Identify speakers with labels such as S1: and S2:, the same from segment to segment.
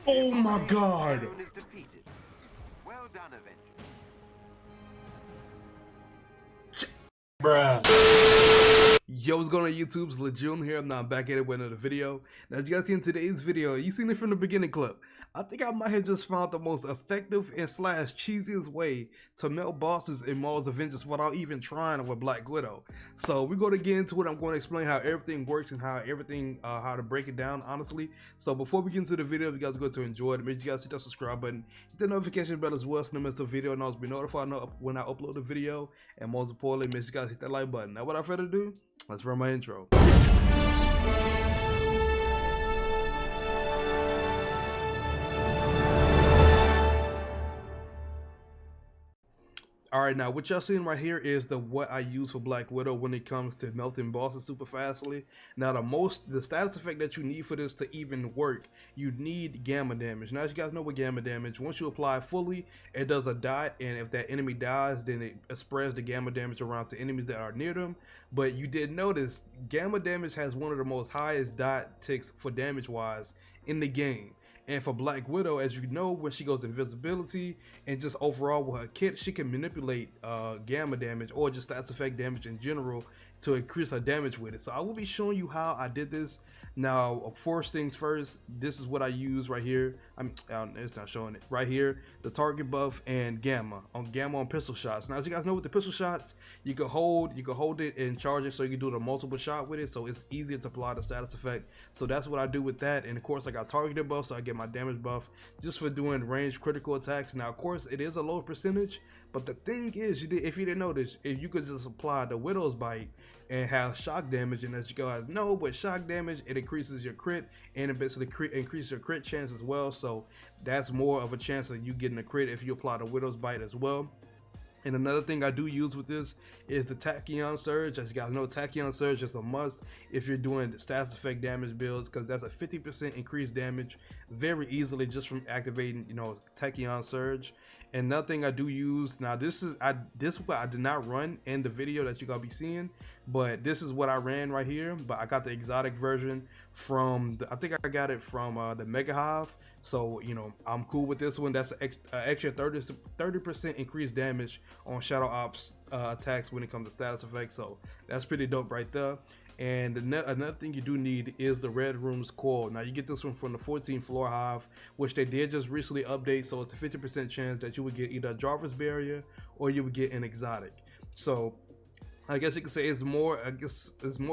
S1: Oh my god!
S2: Everyone is defeated. Well done, Avengers.
S1: Bruh. Yo, what's going on YouTube? It's Legion here. I'm now back at it with another video. Now, as you guys see in today's video, you seen it from the beginning clip. I think I might have just found the most effective and slash cheesiest way to melt bosses in Marvel's Avengers without even trying with Black Widow. So we're going to get into it. I'm going to explain how everything works and how how to break it down, honestly. So before we get into the video, if you guys are going to enjoy it, make sure you guys hit that subscribe button, hit the notification bell as well so you don't miss the video and also be notified when I upload the video. And most importantly, make sure you guys hit that like button. Now, without further ado, let's run my intro. Alright, now what y'all seeing right here is what I use for Black Widow when it comes to melting bosses super fastly. Now the status effect that you need for this to even work, you need gamma damage. Now as you guys know with gamma damage, once you apply fully, it does a dot, and if that enemy dies, then it spreads the gamma damage around to enemies that are near them. But you did notice gamma damage has one of the most highest dot ticks for damage wise in the game. And for Black Widow, as you know, when she goes invisibility and just overall with her kit, she can manipulate gamma damage or just stats effect damage in general to increase her damage with it. So I will be showing you how I did this. Now, first things first, this is what I use right here. It's not showing it right here. The target buff and gamma on pistol shots. Now, as you guys know, with the pistol shots, you can hold it and charge it, so you can do the multiple shot with it. So it's easier to apply the status effect. So that's what I do with that. And of course, I got targeted buff, so I get my damage buff just for doing ranged critical attacks. Now, of course, it is a low percentage, but the thing is, if you didn't notice, if you could just apply the Widow's Bite and have shock damage, and as you guys know, with shock damage, it increases your crit and it basically increases your crit chance as well. So that's more of a chance of you getting a crit if you apply the Widow's Bite as well. And another thing I do use with this is the Tachyon Surge. As you guys know, Tachyon Surge is a must if you're doing status effect damage builds, because that's a 50% increased damage very easily just from activating, Tachyon Surge. And another thing I do use, now this is what I did not run in the video that you're gonna be seeing, but this is what I ran right here. But I got the exotic version from I think I got it from the Mega Hive. So I'm cool with this one. That's an extra 30% increased damage on Shadow Ops attacks when it comes to status effects. So that's pretty dope right there. And another thing you do need is the Red Room's Coil. Now you get this one from the 14th floor Hive, which they did just recently update. So it's a 50% chance that you would get either a Jarvis barrier or you would get an exotic. So I guess you could say it's more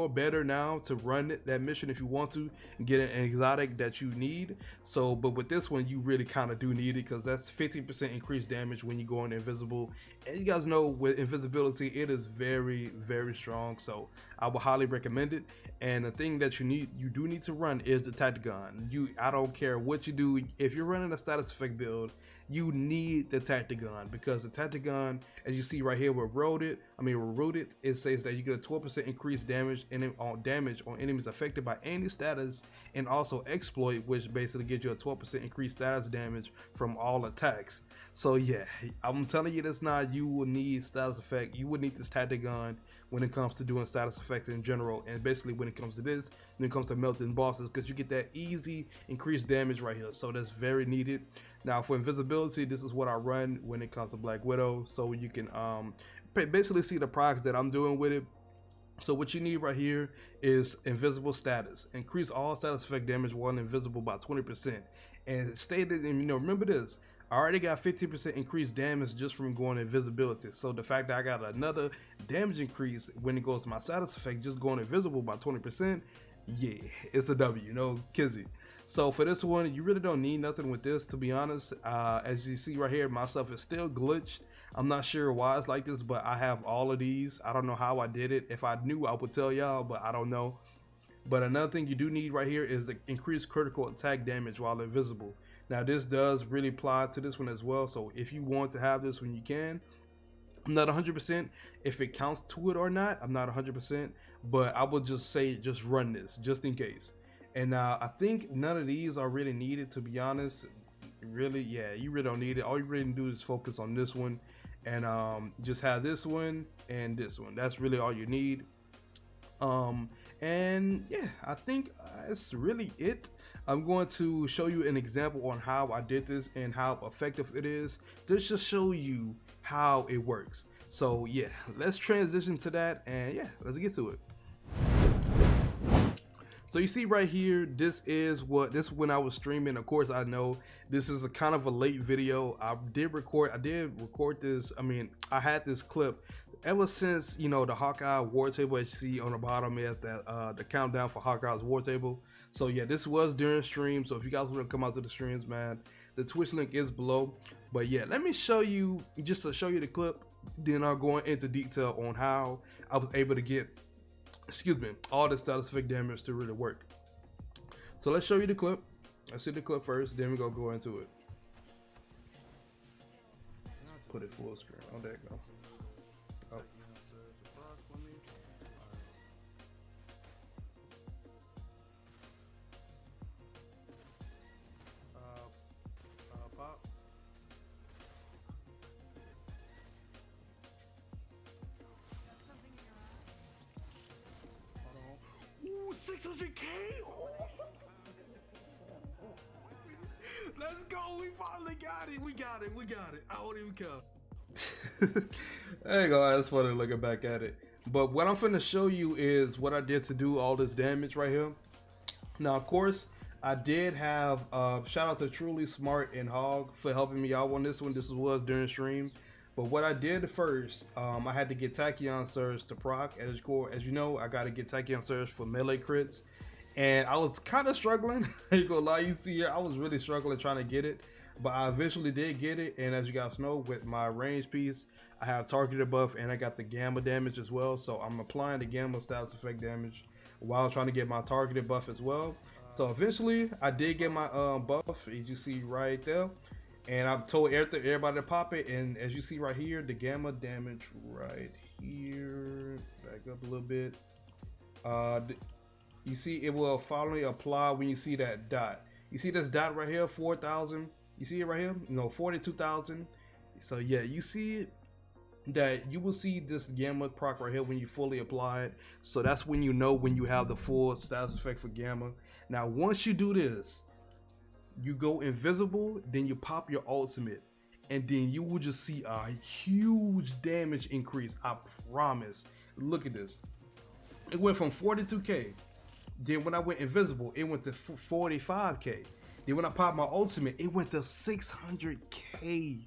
S1: better now to run that mission if you want to get an exotic that you need. So, but with this one, you really kind of do need it, because that's 50% increased damage when you go on invisible. And you guys know with invisibility, it is very, very strong. So I would highly recommend it. And the thing that you do need to run is the Tachyon. I don't care what you do. If you're running a status effect build, you need the Tachyon, because the Tachyon, as you see right here, we're rooted. It says that you get a 12% increased damage on enemies affected by any status, and also exploit, which basically gives you a 12% increased status damage from all attacks. So yeah, I'm telling you this now, you will need status effect. You would need this Tachyon when it comes to doing status effects in general, and basically when it comes to this, when it comes to melting bosses, because you get that easy increased damage right here. So that's very needed. Now for invisibility, this is what I run when it comes to Black Widow, so you can basically see the procs that I'm doing with it. So what you need right here is invisible status. Increase all status effect damage while invisible by 20%. And stated, and remember this, I already got 50% increased damage just from going invisibility. So the fact that I got another damage increase when it goes to my status effect, just going invisible by 20%, yeah, it's a W, kizzy. So for this one, you really don't need nothing with this, to be honest. As you see right here, my stuff is still glitched. I'm not sure why it's like this, but I have all of these. I don't know how I did it. If I knew, I would tell y'all, but I don't know. But another thing you do need right here is the increased critical attack damage while invisible. Now this does really apply to this one as well. So if you want to have this one, you can. I'm not 100% if it counts to it or not. I'm not 100%, but I would just say just run this just in case. And I think none of these are really needed, to be honest. Really, yeah, you really don't need it. All you really do is focus on this one, and just have this one and this one. That's really all you need. And yeah, I think that's really it. I'm going to show you an example on how I did this and how effective it is. This just show you how it works. So yeah, let's transition to that, and yeah, let's get to it. So you see right here, this is when I was streaming. Of course, I know this is a kind of a late video. I did record this. I mean, I had this clip ever since, you know, the Hawkeye war table, as you see on the bottom is that the countdown for Hawkeye's war table. So yeah, this was during stream. So if you guys want to come out to the streams, man, the Twitch link is below. But yeah, let me show you, just to show you the clip, then I'll go into detail on how I was able to get, excuse me, all the status effect damage to really work. So let's show you the clip. Let's see the clip first, then we're gonna go into it. Put it full screen. Oh, there it goes. Oh. Pop. Ooh, 600K! Let's go! We finally got it! We got it! We got it! I don't even care. There you go. That's funny looking back at it. But what I'm finna show you is what I did to do all this damage right here. Now, of course, I did have shout out to Truly Smart and Hog for helping me out on this one. This was during stream. But what I did first, I had to get Tachyon Surge to proc. As you know, I got to get Tachyon Surge for melee crits. And I was kind of struggling. I ain't gonna lie, you see here, I was really struggling trying to get it. But I eventually did get it. And as you guys know, with my range piece, I have targeted buff and I got the gamma damage as well. So I'm applying the gamma status effect damage while trying to get my targeted buff as well. So eventually, I did get my buff, as you see right there. And I've told everybody to pop it, and as you see right here, the gamma damage right here, back up a little bit. You see it will finally apply when you see that dot. You see this dot right here, 4,000. You see it right here? No, 42,000. So yeah, you see it, that you will see this gamma proc right here when you fully apply it. So that's when you know when you have the full status effect for gamma. Now, once you do this, you go invisible, then you pop your ultimate, and then you will just see a huge damage increase. I promise. Look at this. It went from 42k. Then when I went invisible, it went to 45k. Then when I popped my ultimate, it went to 600k.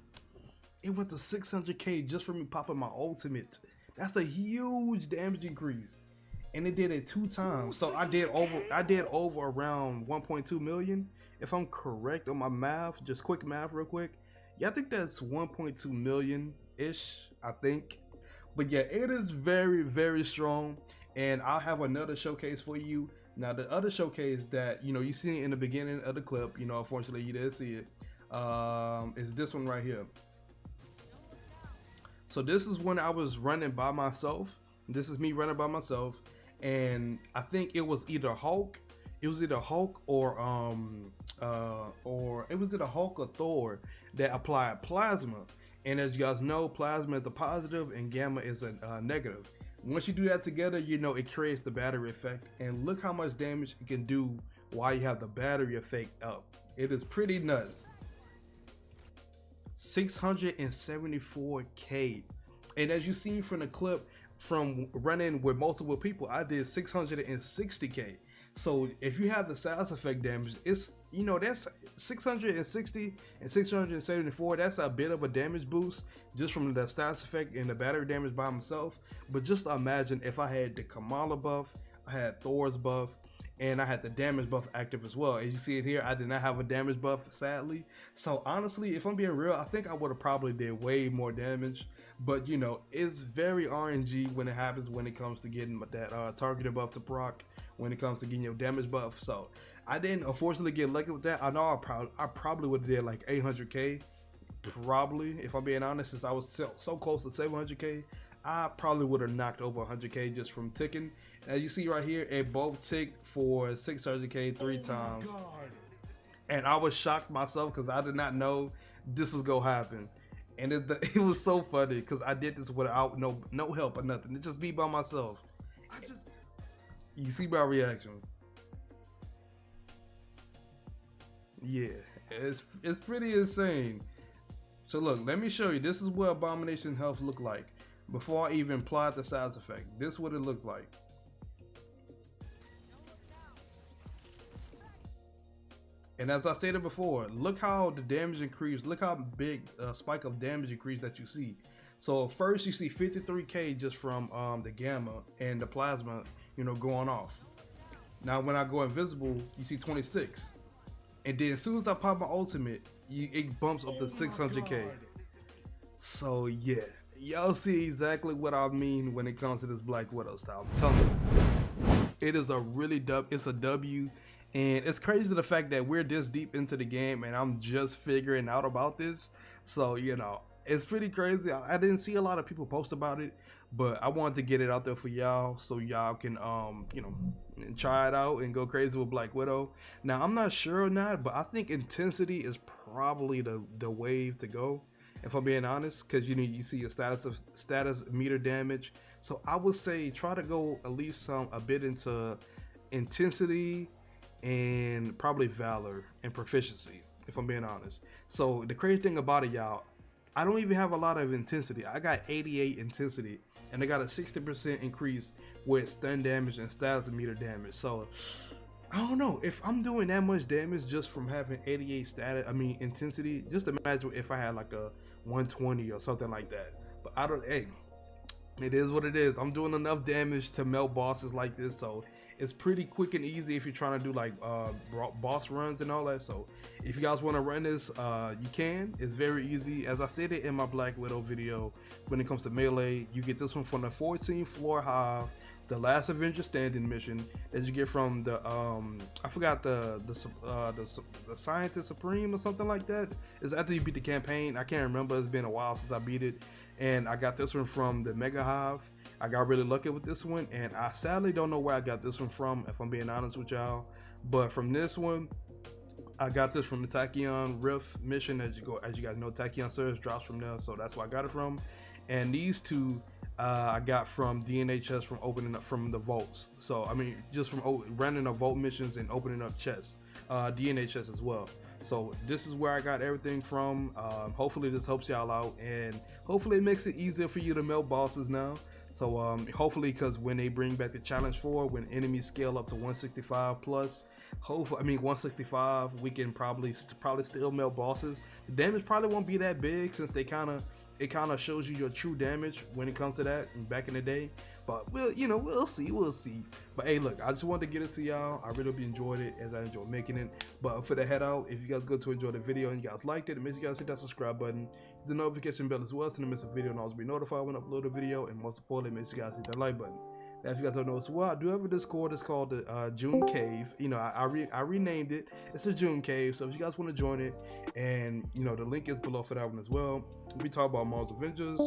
S1: It went to 600k just for me popping my ultimate. That's a huge damage increase. And it did it 2 times. So I did over around 1.2 million. If I'm correct on my math, just quick math real quick. Yeah, I think that's 1.2 million-ish, I think. But yeah, it is very, very strong. And I'll have another showcase for you. Now, the other showcase that, you know, you see in the beginning of the clip, you know, unfortunately you didn't see it, is this one right here. So this is when I was running by myself. This is me running by myself. And I think it was either Hulk. It was either Hulk or it was either Hulk or Thor that applied plasma. And as you guys know, plasma is a positive and gamma is a negative. Once you do that together, you know, it creates the battery effect. And look how much damage it can do while you have the battery effect up. It is pretty nuts. 674k. And as you see from the clip, from running with multiple people, I did 660k. So if you have the status effect damage, it's, you know, that's 660 and 674. That's a bit of a damage boost just from the status effect and the battery damage by myself. But just imagine if I had the Kamala buff, I had Thor's buff, and I had the damage buff active as well. As you see it here, I did not have a damage buff, sadly. So honestly, if I'm being real, I think I would have probably did way more damage. But you know, it's very RNG when it happens, when it comes to getting that targeted buff to proc, when it comes to getting your damage buff. So I didn't unfortunately get lucky with that. I know I probably would have did like 800k, probably, if I'm being honest. Since I was so close to 700k, I probably would have knocked over 100k just from ticking. As you see right here, it both ticked for 600k 3 times. God. And I was shocked myself because I did not know this was gonna happen. And it was so funny because I did this without no help or nothing. It's just me by myself. You see my reaction. Yeah, it's pretty insane. So look, let me show you. This is what Abomination health look like before I even applied the size effect. This is what it looked like. And as I stated before, look how the damage increased. Look how big spike of damage increase that you see. So first you see 53k just from the gamma and the plasma, you know, going off. Now when I go invisible, you see 26. And then as soon as I pop my ultimate, it bumps up to 600k. So yeah, y'all see exactly what I mean when it comes to this Black Widow style. I'm telling you, it is a really it's a W. And it's crazy the fact that we're this deep into the game and I'm just figuring out about this. So, you know, it's pretty crazy. I didn't see a lot of people post about it, but I wanted to get it out there for y'all so y'all can, you know, try it out and go crazy with Black Widow. Now, I'm not sure or not, but I think intensity is probably the wave to go, if I'm being honest, because you see your status meter damage. So I would say try to go at least a bit into intensity and probably valor and proficiency, if I'm being honest. So the crazy thing about it, y'all, I don't even have a lot of intensity. I got 88 intensity and I got a 60% increase with stun damage and status meter damage. So I don't know if I'm doing that much damage just from having 88 intensity. Just imagine if I had like a 120 or something like that. But I don't, hey, it is what it is. I'm doing enough damage to melt bosses like this, so it's pretty quick and easy if you're trying to do like boss runs and all that. So if you guys want to run this, you can. It's very easy. As I stated in my Black Widow video, when it comes to melee, you get this one from the 14th floor hive, the last Avengers standing mission that you get from the I forgot the Scientist Supreme or something like that. It's after you beat the campaign. I can't remember. It's been a while since I beat it. And I got this one from the Mega Hive. I got really lucky with this one, and I sadly don't know where I got this one from, if I'm being honest with y'all. But from this one, I got this from the Tachyon Rift mission. As you guys know, Tachyon Surge drops from there, so that's where I got it from. And these two I got from DNHS from opening up from the vaults. So I mean, just from running up vault missions and opening up chests, DNHS as well. So this is where I got everything from. Hopefully this helps y'all out, and hopefully it makes it easier for you to melt bosses now. So hopefully, because when they bring back the challenge 4, when enemies scale up to 165 plus, 165, we can probably still melt bosses. The damage probably won't be that big since it kind of shows you your true damage when it comes to that back in the day. But we'll see. But hey, look, I just wanted to get it to y'all. I really hope you enjoyed it as I enjoyed making it. But for the head out, if you guys go to enjoy the video and you guys liked it, make sure you guys hit that subscribe button, hit the notification bell as well, so you don't miss a video and always be notified when I upload a video. And most importantly, make sure you guys hit that like button. Now, if you guys don't know as well, I do have a Discord. It's called the June Cave. I renamed it. It's the June Cave. So if you guys want to join it, and the link is below for that one as well. We talk about Marvel's Avengers.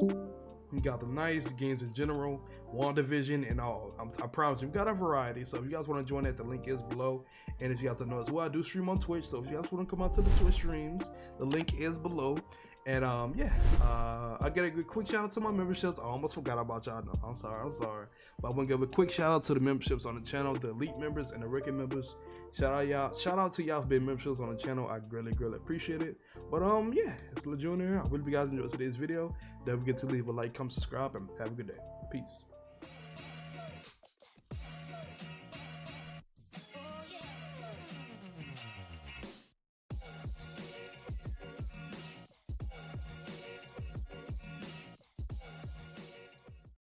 S1: We got the nice games in general, WandaVision, and all. I promise you, we got a variety. So if you guys want to join that, the link is below. And if you guys don't know as well, I do stream on Twitch. So if you guys want to come out to the Twitch streams, the link is below. And I get a quick shout out to my memberships. I almost forgot about y'all. No, I'm sorry. But I want to give a quick shout out to the memberships on the channel, the elite members and the regular members. Shout out to y'all for being memberships on the channel. I greatly appreciate it. But it's LeJune here. I hope you guys enjoyed today's video. Don't forget to leave a like, comment, subscribe, and have a good day. Peace.